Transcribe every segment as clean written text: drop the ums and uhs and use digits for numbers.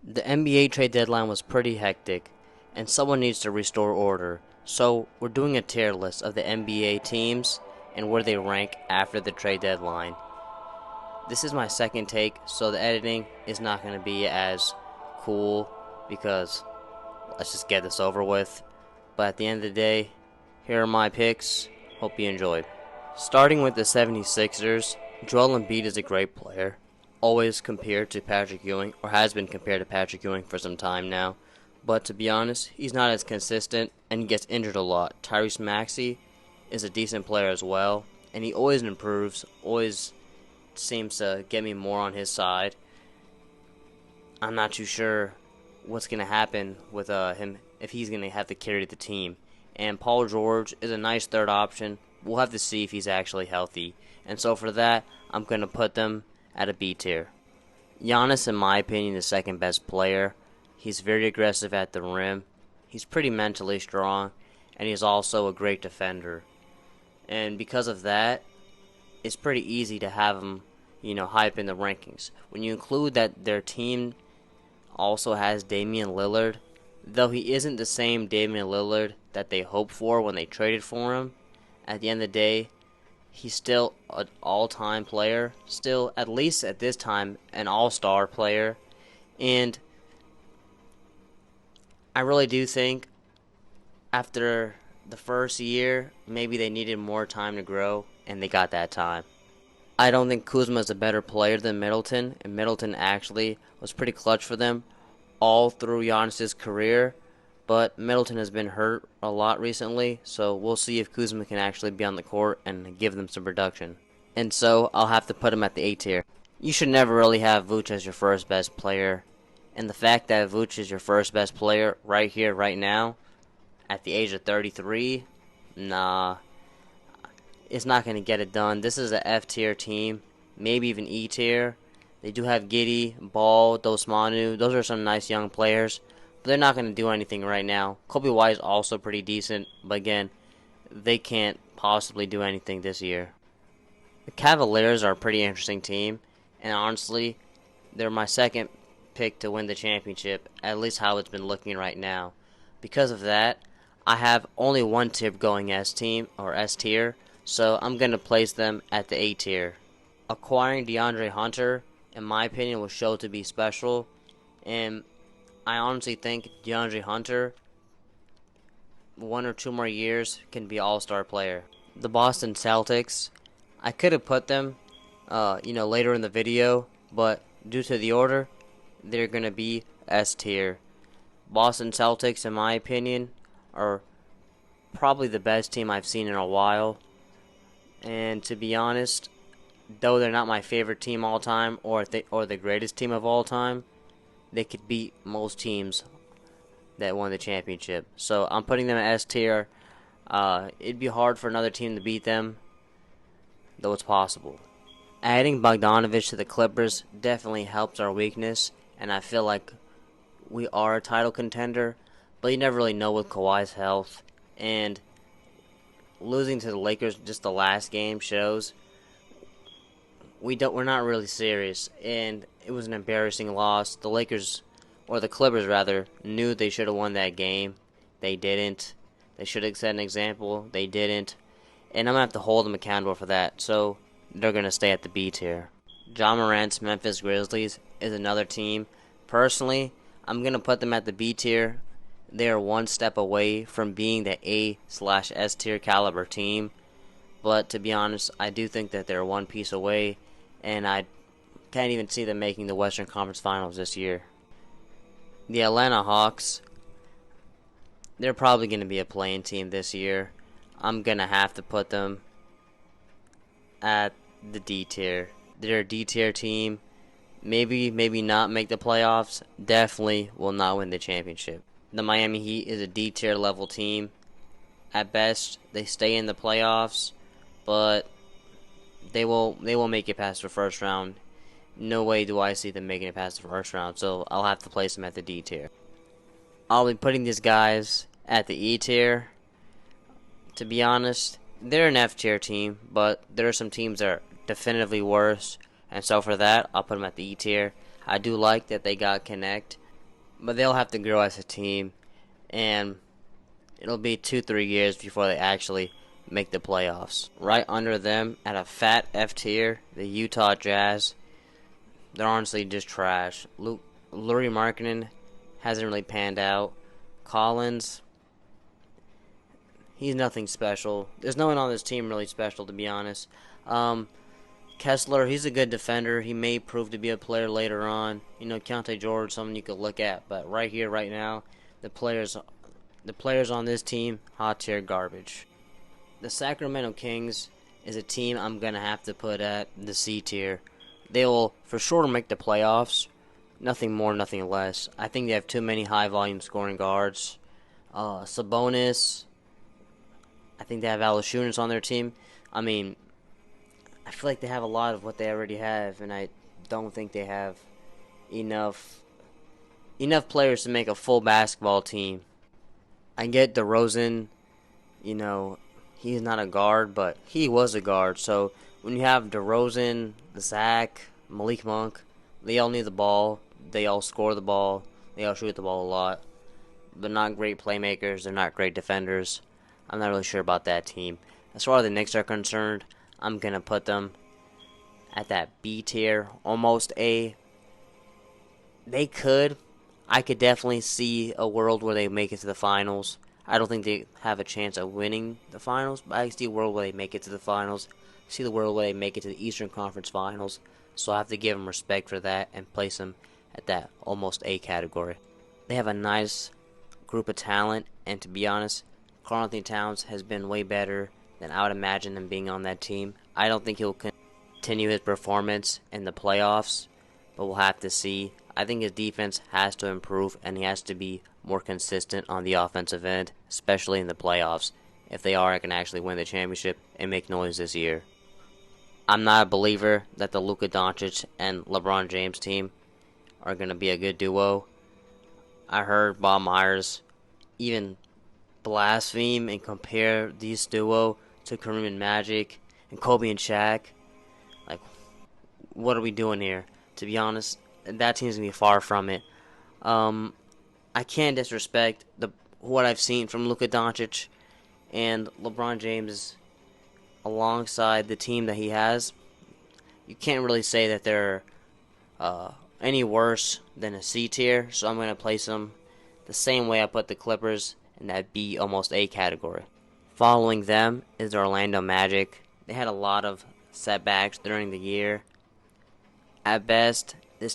The NBA trade deadline was pretty hectic, and someone needs to restore order. So, we're doing a tier list of the NBA teams and where they rank after the trade deadline. This is my second take, so the editing is not going to be as cool because let's just get this over with. But at the end of the day, here are my picks. Hope you enjoyed. Starting with the 76ers, Joel Embiid is a great player, always compared to Patrick Ewing, or has been compared to Patrick Ewing for some time now. But to be honest, he's not as consistent, and he gets injured a lot. Tyrese Maxey is a decent player as well, and he always improves, always seems to get me more on his side. I'm not too sure what's going to happen with him, if he's going to have to carry the team. And Paul George is a nice third option. We'll have to see if he's actually healthy. And so for that, I'm going to put them at a B tier. Giannis, in my opinion, is the second best player. He's very aggressive at the rim. He's pretty mentally strong, and he's also a great defender. And because of that, it's pretty easy to have him, high up in the rankings. When you include that their team also has Damian Lillard, though he isn't the same Damian Lillard that they hoped for when they traded for him, at the end of the day, he's still an all-time player, still, at least at this time, an all-star player. And I really do think after the first year, maybe they needed more time to grow, and they got that time. I don't think Kuzma is a better player than Middleton, and Middleton actually was pretty clutch for them all through Giannis' career, but Middleton has been hurt a lot recently, so we'll see if Kuzma can actually be on the court and give them some production. And so I'll have to put him at the A tier. You should never really have Vooch as your first best player, and the fact that Vooch is your first best player right here, right now, at the age of 33, nah, it's not going to get it done. This is a F tier team, maybe even E tier. They do have Giddey, Ball, Dosmanu. Those are some nice young players, but they're not going to do anything right now. Kobe White is also pretty decent, but again, they can't possibly do anything this year. The Cavaliers are a pretty interesting team, and honestly, they're my second pick to win the championship, at least how it's been looking right now. Because of that, I have only one tip going S team or S tier, so I'm going to place them at the A tier. Acquiring DeAndre Hunter, in my opinion, was shown to be special, and I honestly think DeAndre Hunter, 1 or 2 more years, can be an all-star player. The Boston Celtics, I could have put them, later in the video, but due to the order, they're going to be S tier. Boston Celtics, in my opinion, are probably the best team I've seen in a while. And to be honest, though they're not my favorite team all time or the greatest team of all time, they could beat most teams that won the championship. So I'm putting them at S tier. It'd be hard for another team to beat them, though it's possible. Adding Bogdanovich to the Clippers definitely helps our weakness, and I feel like we are a title contender, but you never really know with Kawhi's health, and losing to the Lakers just the last game shows we're not really serious, and it was an embarrassing loss. The Lakers, or the Clippers rather, knew they should have won that game. They didn't. They should have set an example. They didn't, and I'm gonna have to hold them accountable for that. So they're gonna stay at the B tier. Ja Morant's Memphis Grizzlies is another team. Personally, I'm gonna put them at the B tier. They are one step away from being the A/S tier caliber team. But to be honest, I do think that they're one piece away, and I can't even see them making the Western Conference Finals this year. The Atlanta Hawks, they're probably going to be a playing team this year. I'm going to have to put them at the D tier. They're a D tier team. Maybe not make the playoffs. Definitely will not win the championship. The Miami Heat is a D tier level team. At best, they stay in the playoffs, but they will make it past the first round. No way do I see them making it past the first round, so I'll have to place them at the D tier. I'll be putting these guys at the E tier. To be honest, they're an F tier team, but there are some teams that are definitively worse, and so for that, I'll put them at the E tier. I do like that they got Connect, but they'll have to grow as a team, and it'll be 2-3 years before they actually make the playoffs. Right under them, at a fat F tier, the Utah Jazz. They're honestly just trash. Lauri Markkanen hasn't really panned out. Collins, he's nothing special. There's no one on this team really special, to be honest. Kessler, he's a good defender. He may prove to be a player later on. Keontae George, someone you could look at. But right here, right now, the players on this team, hot tier garbage. The Sacramento Kings is a team I'm going to have to put at the C tier. They will for sure make the playoffs. Nothing more, nothing less. I think they have too many high-volume scoring guards. Sabonis. I think they have Valanciunas on their team. I mean, I feel like they have a lot of what they already have, and I don't think they have enough players to make a full basketball team. I get DeRozan, he's not a guard, but he was a guard. So when you have DeRozan, Zach, Malik Monk, they all need the ball. They all score the ball. They all shoot the ball a lot. They're not great playmakers. They're not great defenders. I'm not really sure about that team. As far as the Knicks are concerned, I'm going to put them at that B tier, almost A. I could definitely see a world where they make it to the finals. I don't think they have a chance of winning the finals, but I see a world where they make it to the finals. See the world where they make it to the Eastern Conference Finals. So I have to give them respect for that and place them at that almost A category. They have a nice group of talent, and to be honest, Karl-Anthony Towns has been way better than I would imagine him being on that team. I don't think he'll continue his performance in the playoffs, but we'll have to see. I think his defense has to improve, and he has to be more consistent on the offensive end, especially in the playoffs, if they are going to actually win the championship and make noise this year. I'm not a believer that the Luka Doncic and LeBron James team are going to be a good duo. I heard Bob Myers even blaspheme and compare these duo to Kareem and Magic and Kobe and Shaq. Like, what are we doing here? To be honest, that team's going to be far from it. I can't disrespect what I've seen from Luka Doncic and LeBron James alongside the team that he has. You can't really say that they're any worse than a C tier, so I'm going to place them the same way I put the Clippers in that B, almost A category. Following them is the Orlando Magic. They had a lot of setbacks during the year. At best, they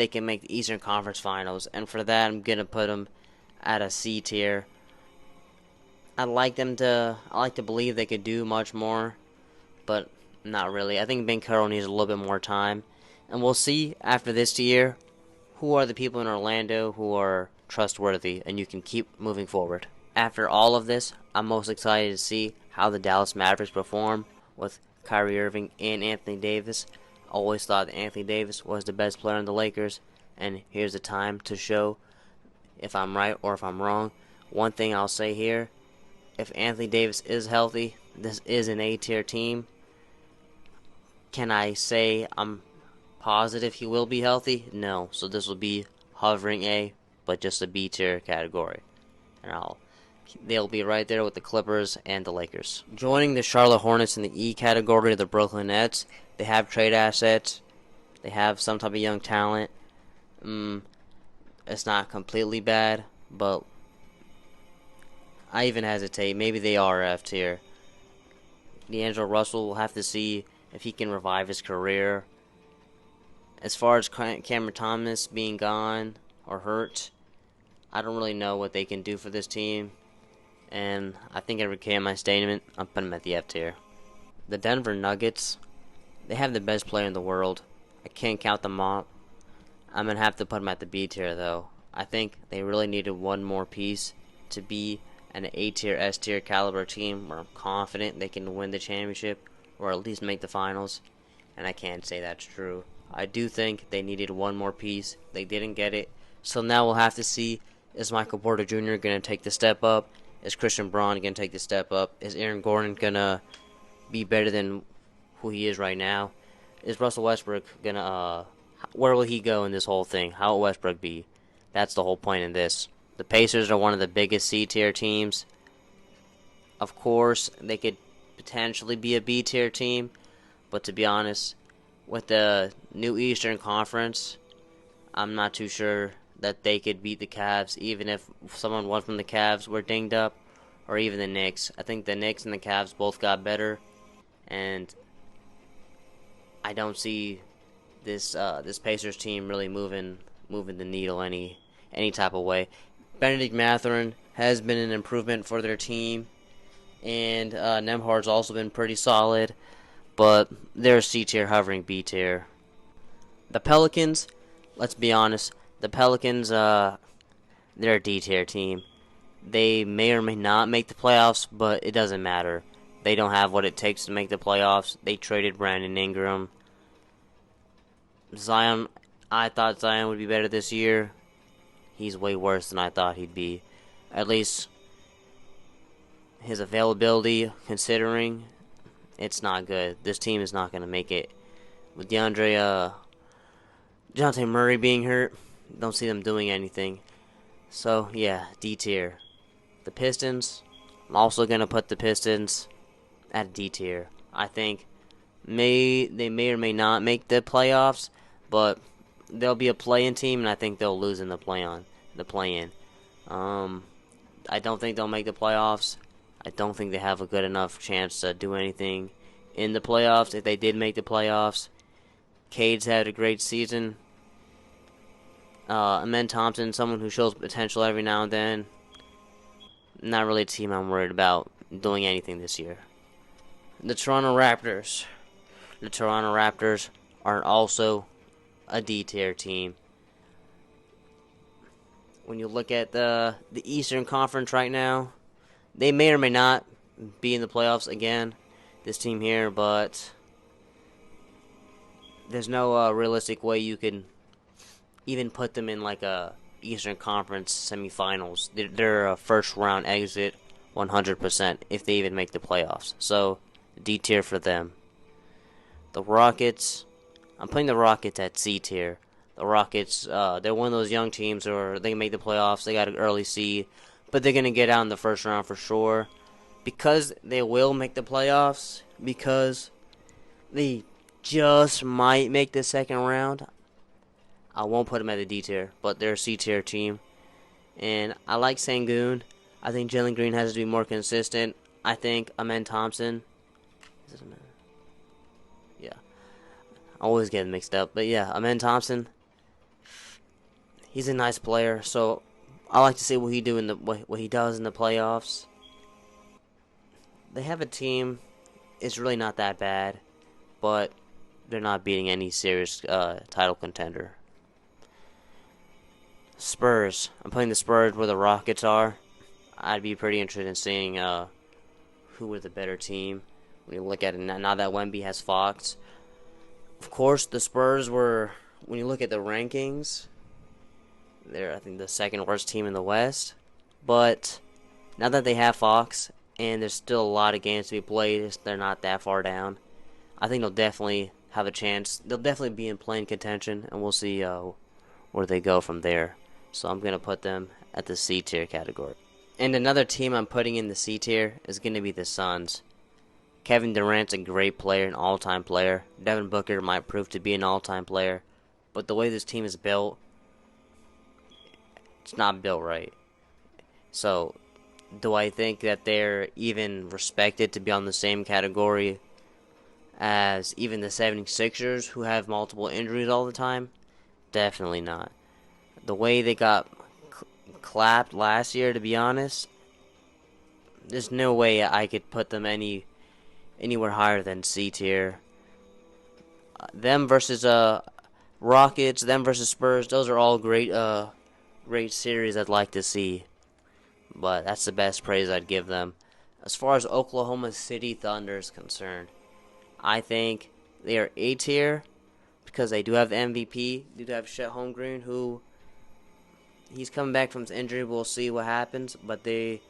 can make the Eastern Conference Finals, and for that, I'm going to put them at a C tier. I like to believe they could do much more, but not really. I think Ben Carroll needs a little bit more time, and we'll see after this year who are the people in Orlando who are trustworthy, and you can keep moving forward. After all of this, I'm most excited to see how the Dallas Mavericks perform with Kyrie Irving and Anthony Davis. I always thought that Anthony Davis was the best player on the Lakers, and here's the time to show if I'm right or if I'm wrong. One thing I'll say here, if Anthony Davis is healthy, this is an A-tier team. Can I say I'm positive he will be healthy? No. So this will be hovering A, but just a B-tier category. And they'll be right there with the Clippers and the Lakers. Joining the Charlotte Hornets in the E category, the Brooklyn Nets. They have trade assets. They have some type of young talent. It's not completely bad, but I even hesitate. Maybe they are F tier. D'Angelo Russell, will have to see if he can revive his career. As far as Cameron Thomas being gone or hurt, I don't really know what they can do for this team. And I think I recant my statement. I'm putting them at the F tier. The Denver Nuggets, they have the best player in the world. I can't count them out. I'm going to have to put them at the B tier, though. I think they really needed one more piece to be an A tier, S tier caliber team where I'm confident they can win the championship or at least make the finals. And I can't say that's true. I do think they needed one more piece. They didn't get it. So now we'll have to see, is Michael Porter Jr. going to take the step up? Is Christian Braun going to take the step up? Is Aaron Gordon going to be better than who he is right now? Is Russell Westbrook going to where will he go in this whole thing? How will Westbrook be? That's the whole point in this. The Pacers are one of the biggest C tier teams. Of course, they could potentially be a B tier team, but to be honest, with the new Eastern Conference, I'm not too sure that they could beat the Cavs, even if one from the Cavs were dinged up, or even the Knicks. I think the Knicks and the Cavs both got better, and I don't see this Pacers team really moving the needle any type of way. Benedict Mathurin has been an improvement for their team, and Nembhard's also been pretty solid, but they're C tier hovering B tier. The Pelicans, let's be honest, the Pelicans, they're a D tier team. They may or may not make the playoffs, but it doesn't matter. They don't have what it takes to make the playoffs. They traded Brandon Ingram. Zion, I thought Zion would be better this year. He's way worse than I thought he'd be. At least his availability, considering it's not good. This team is not going to make it. With DeJounte Murray being hurt, don't see them doing anything. So, yeah, D tier. The Pistons, I'm also going to put the Pistons at D tier. I think they may or may not make the playoffs, but they'll be a play-in team, and I think they'll lose in the play-in. I don't think they'll make the playoffs. I don't think they have a good enough chance to do anything in the playoffs. If they did make the playoffs, Cade's had a great season. Amen Thompson, someone who shows potential every now and then. Not really a team I'm worried about doing anything this year. The Toronto Raptors. The Toronto Raptors are also a D tier team. When you look at the Eastern Conference right now, they may or may not be in the playoffs again, this team here, but there's no realistic way you can even put them in like a Eastern Conference semifinals. They're a first round exit 100% if they even make the playoffs. So D tier for them. The Rockets, I'm putting the Rockets at C tier. The Rockets, they're one of those young teams where they can make the playoffs. They got an early seed, but they're going to get out in the first round for sure. Because they will make the playoffs, because they just might make the second round, I won't put them at the D tier, but they're a C tier team. And I like Sengun. I think Jalen Green has to be more consistent. I think Amen Thompson. Yeah. I always get mixed up. But yeah, Amen Thompson. He's a nice player, so I like to see what he does in the playoffs. They have a team. It's really not that bad, but they're not beating any serious title contender. Spurs. I'm putting the Spurs where the Rockets are. I'd be pretty interested in seeing who were the better team. When you look at it now that Wemby has Fox. Of course, the Spurs were, when you look at the rankings, they're, I think, the second worst team in the West. But now that they have Fox, and there's still a lot of games to be played, they're not that far down. I think they'll definitely have a chance. They'll definitely be in playing contention, and we'll see where they go from there. So I'm going to put them at the C tier category. And another team I'm putting in the C tier is going to be the Suns. Kevin Durant's a great player, an all-time player. Devin Booker might prove to be an all-time player. But the way this team is built, it's not built right. So, do I think that they're even respected to be on the same category as even the 76ers, who have multiple injuries all the time? Definitely not. The way they got clapped last year, to be honest, there's no way I could put them anywhere higher than C tier. Them versus Rockets, them versus Spurs, those are all great series I'd like to see. But that's the best praise I'd give them. As far as Oklahoma City Thunder is concerned, I think they are A tier because they do have the MVP. They do have Chet Holmgren, who he's coming back from his injury. We'll see what happens. But they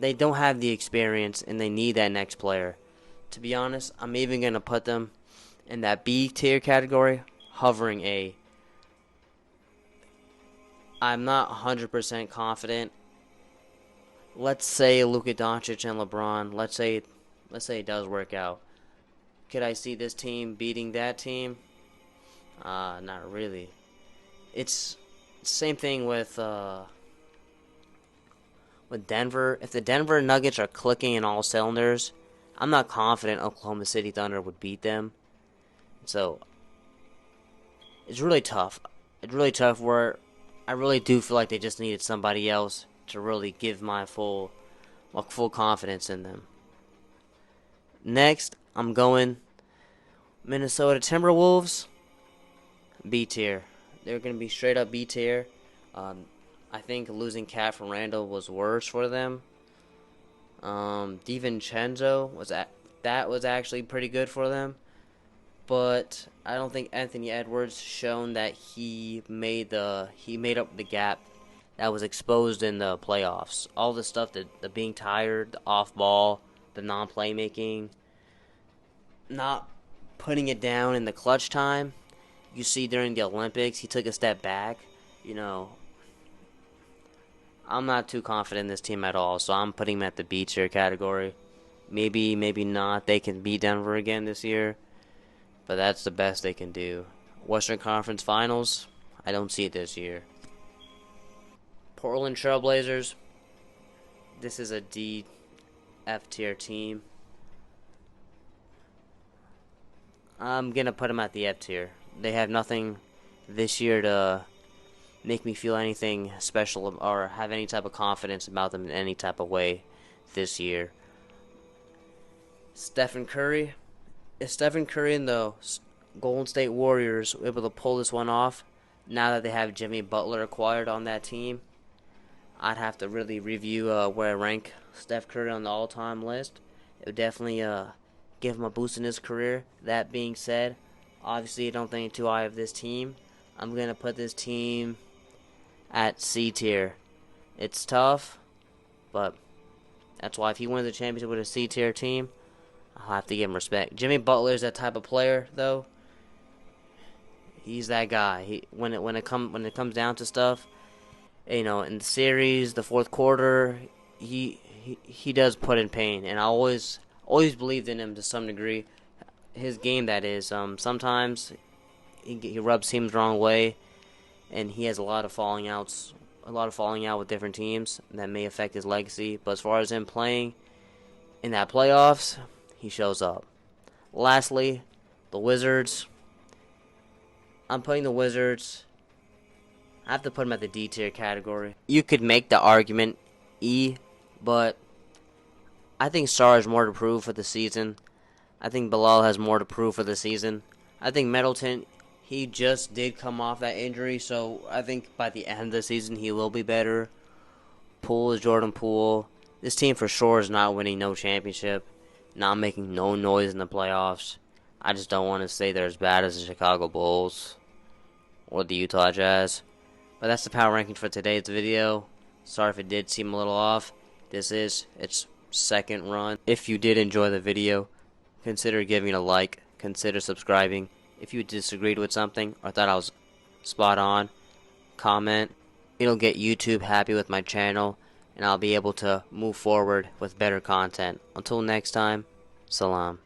don't have the experience, and they need that next player. To be honest, I'm even going to put them in that B tier category, hovering A. I'm not 100% confident. Let's say Luka Doncic and LeBron, let's say it does work out. Could I see this team beating that team? Not really. It's same thing with Denver. If the Denver Nuggets are clicking in all cylinders, I'm not confident Oklahoma City Thunder would beat them. So it's really tough. It's really tough where I really do feel like they just needed somebody else to really give my full confidence in them. Next, I'm going Minnesota Timberwolves, B tier. They're going to be straight up B tier. I think losing Cat from Randall was worse for them. DiVincenzo was actually pretty good for them, but I don't think Anthony Edwards shown that he made up the gap that was exposed in the playoffs. All the stuff, the being tired, the off ball, the non-playmaking, not putting it down in the clutch time. You see during the Olympics, he took a step back. I'm not too confident in this team at all, so I'm putting them at the B tier category. Maybe not. They can beat Denver again this year, but that's the best they can do. Western Conference Finals, I don't see it this year. Portland Trailblazers, this is a D, F tier team. I'm going to put them at the F tier. They have nothing this year to make me feel anything special or have any type of confidence about them in any type of way this year. Stephen Curry. Is Stephen Curry and the Golden State Warriors able to pull this one off now that they have Jimmy Butler acquired on that team? I'd have to really review where I rank Steph Curry on the all-time list. It would definitely give him a boost in his career. That being said, obviously I don't think too high of this team. I'm going to put this team at C tier. It's tough, but that's why if he wins the championship with a C tier team, I'll have to give him respect. Jimmy Butler is that type of player, though. He's that guy. When it comes down to stuff, in the series, the fourth quarter, he does put in pain, and I always believed in him to some degree. His game, that is. Sometimes he rubs teams the wrong way, and he has a lot of falling out with different teams that may affect his legacy. But as far as him playing in that playoffs, he shows up. Lastly, the Wizards. I'm putting the Wizards. I have to put them at the D tier category. You could make the argument E, but I think Star has more to prove for the season. I think Bilal has more to prove for the season. I think Middleton, he just did come off that injury, so I think by the end of the season he will be better. Poole is Jordan Poole. This team for sure is not winning no championship, not making no noise in the playoffs. I just don't want to say they're as bad as the Chicago Bulls or the Utah Jazz. But that's the power ranking for today's video. Sorry if it did seem a little off. This is its second run. If you did enjoy the video, consider giving it a like. Consider subscribing. If you disagreed with something or thought I was spot on, comment. It'll get YouTube happy with my channel, and I'll be able to move forward with better content. Until next time, salam.